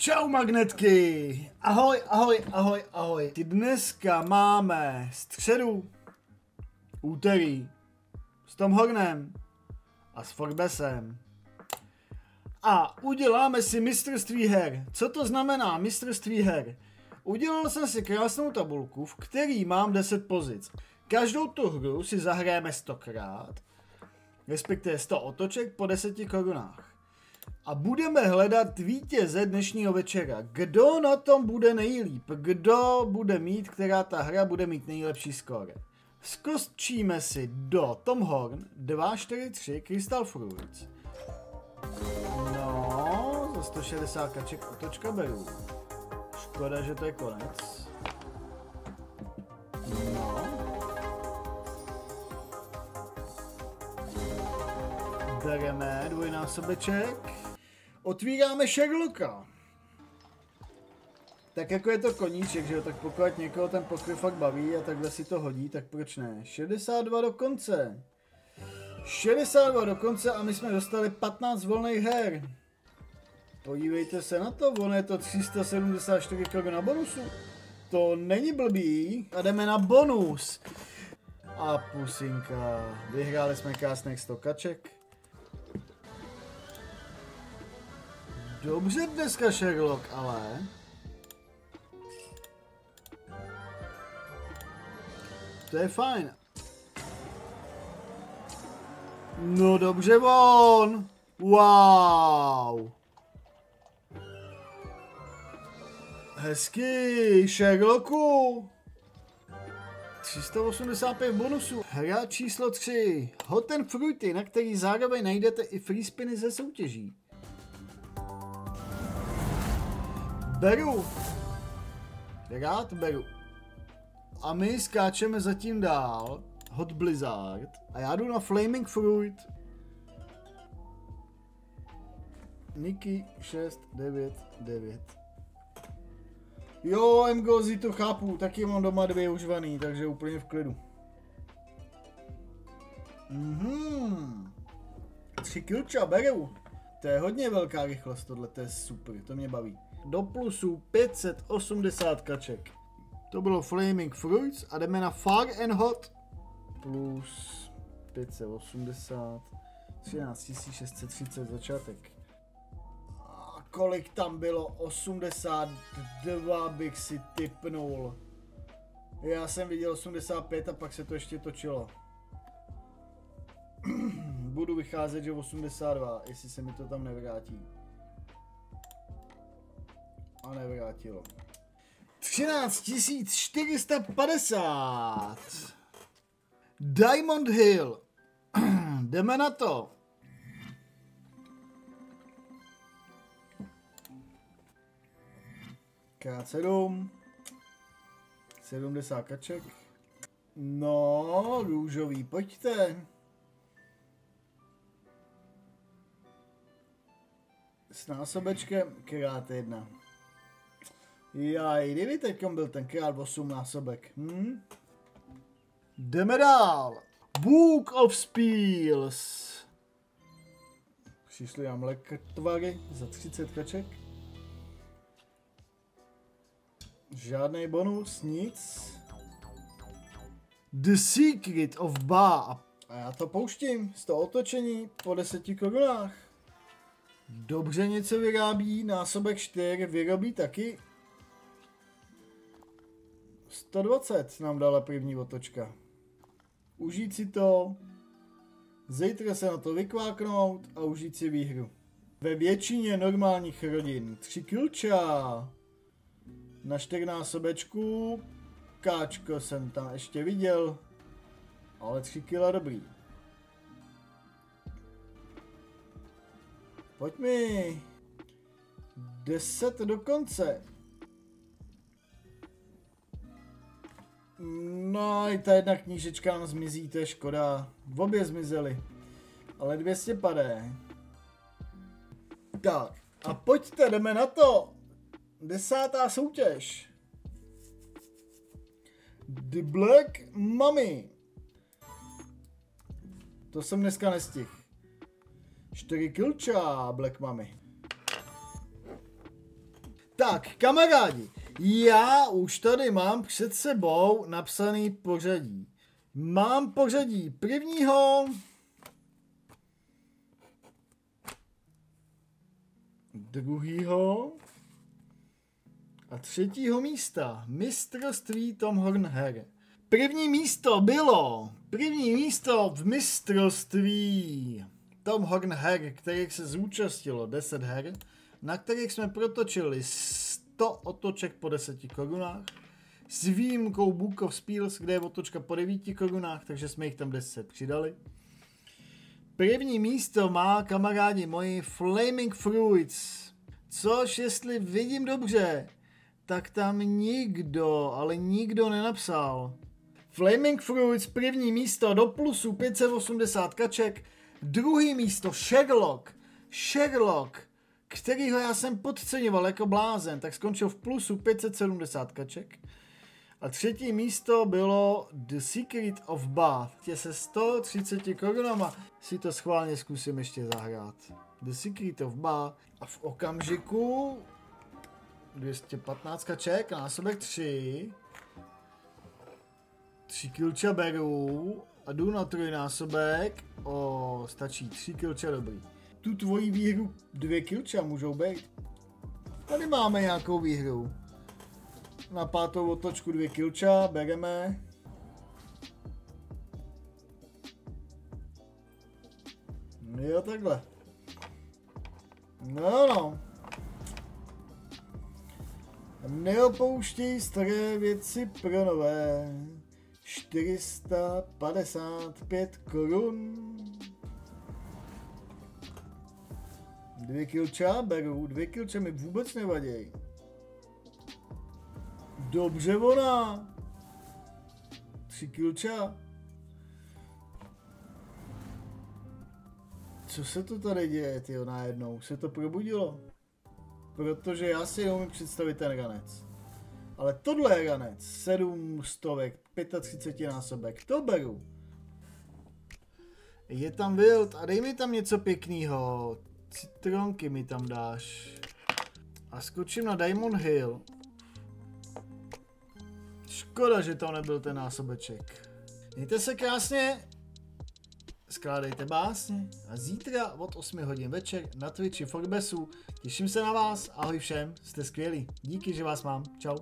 Čau magnetky! Ahoj, ahoj, ahoj, ahoj. Dneska máme středu, úterý, s Tom Hornem a s Forbesem. A uděláme si mistrovství her. Co to znamená mistrovství her? Udělal jsem si krásnou tabulku, v který mám 10 pozic. Každou tu hru si zahrajeme 100krát, respektive 100 otoček po 10 korunách. A budeme hledat vítěze dnešního večera. Kdo na tom bude nejlíp? Kdo bude mít, která ta hra bude mít nejlepší skóre? Zkostčíme si do Tom Horn 243 Crystal Fruits. No, za 160 kaček otočka beru. Škoda, že to je konec. No. Bereme dvojnásobeček. Otvíráme Sherlocka. Tak jako je to koníček, že jo, tak pokud někoho ten pokryv fakt baví a takhle si to hodí, tak proč ne? 62 do konce. 62 do konce a my jsme dostali 15 volných her. Podívejte se na to, ono je to 374 korun na bonusu. To není blbý. A jdeme na bonus. A pusinka. Vyhráli jsme krásných 100 kaček. Dobře dneska Sherlock, ale... To je fajn. No dobře von. Wow. Hezky, Sherlocku. 385 bonusů. Hra číslo 3. Hot and Fruity, na který zároveň najdete i free spiny ze soutěží. Beru. Rád beru. A my skáčeme zatím dál. Hot Blizzard. A já jdu na Flaming Fruit. Niky 699. Jo, Mgozi, to chápu. Taky mám doma 2 užvaný, takže úplně v klidu. 3 kilča, beru. To je hodně velká rychlost, tohle, to je super, to mě baví. Do plusu 580 kaček. To bylo Flaming Fruits a jdeme na Far and Hot. Plus 580. 13 630 začátek. A kolik tam bylo? 82 bych si tipnul. Já jsem viděl 85 a pak se to ještě točilo. Budu vycházet, že 82, jestli se mi to tam nevrátí. A nevrátilo. 13 450. Diamond Hill. Jdeme na to. Krát 7. 70 kaček. No, růžový, pojďte. S násobečkem krát 1. Jaj, kdyby teďkom byl ten krát 8 násobek. Jdeme dál. Book of Spells. Přišly nám lektvary za 30 kaček. Žádný bonus, nic. The Secret of Ba. A já to pouštím. 100 otočení po 10 korunách. Dobře něco vyrábí, násobek 4 vyrobí taky. 120 nám dala první otočka. Užít si to. Zítra se na to vykváknout a užít si výhru. Ve většině normálních rodin 3 kilča. Na 4násobečku. Káčko jsem tam ještě viděl. Ale 3 kila dobrý. Pojď mi. 10 do konce. No i ta jedna knížečka nám zmizí, to je škoda. Obě zmizely. Ale 200 padé. Tak. A pojďte, jdeme na to. 10. soutěž. The Black Mummy. To jsem dneska nestihl. 4 kilča Black Mummy. Tak, kamarádi, já už tady mám před sebou napsaný pořadí. Mám pořadí prvního, druhýho a třetího místa. Mistrovství Tom Horn her. První místo v mistrovství Tom Horn her, kterých se zúčastnilo 10 her, na kterých jsme protočili 100 otoček po 10 korunách, s výjimkou Book of Spells, kde je otočka po 9 korunách, takže jsme jich tam 10 přidali. První místo má, kamarádi moji, Flaming Fruits, což jestli vidím dobře, tak tam nikdo nenapsal. Flaming Fruits, první místo do plusu 580 kaček, druhý místo Sherlock, kterýho já jsem podceňoval jako blázen, tak skončil v plusu 570 kaček. A třetí místo bylo The Secret of Bath. Se 130 korunama si to schválně zkusím ještě zahrát. The Secret of Bath. A v okamžiku 215 kaček, násobek 3. 3 kilča beru a jdu na trojnásobek. Stačí 3 kilča, dobrý. Tu tvoji výhru 2 kilča můžou být. Tady máme nějakou výhru. Na pátou otočku 2 kilča, bereme. Jo, takhle. No. Neopouštěj staré věci pro nové. 455 korun. 2 kilča beru, 2 kilča mi vůbec nevaděj. Dobře ona. 3 kilča. Co se to tady děje, tyjo, najednou? Se to probudilo? Protože já si neumím představit ten ranec. Ale tohle je ranec. 700, 35 násobek. To beru. Je tam wild a dej mi tam něco pěknýho. Citronky mi tam dáš. A skočím na Diamond Hill. Škoda, že to nebyl ten násobeček. Mějte se krásně. Skládejte básně a zítra od 8 hodin večer na Twitchi Forbesu. Těším se na vás, ahoj všem, jste skvělí. Díky, že vás mám. Čau.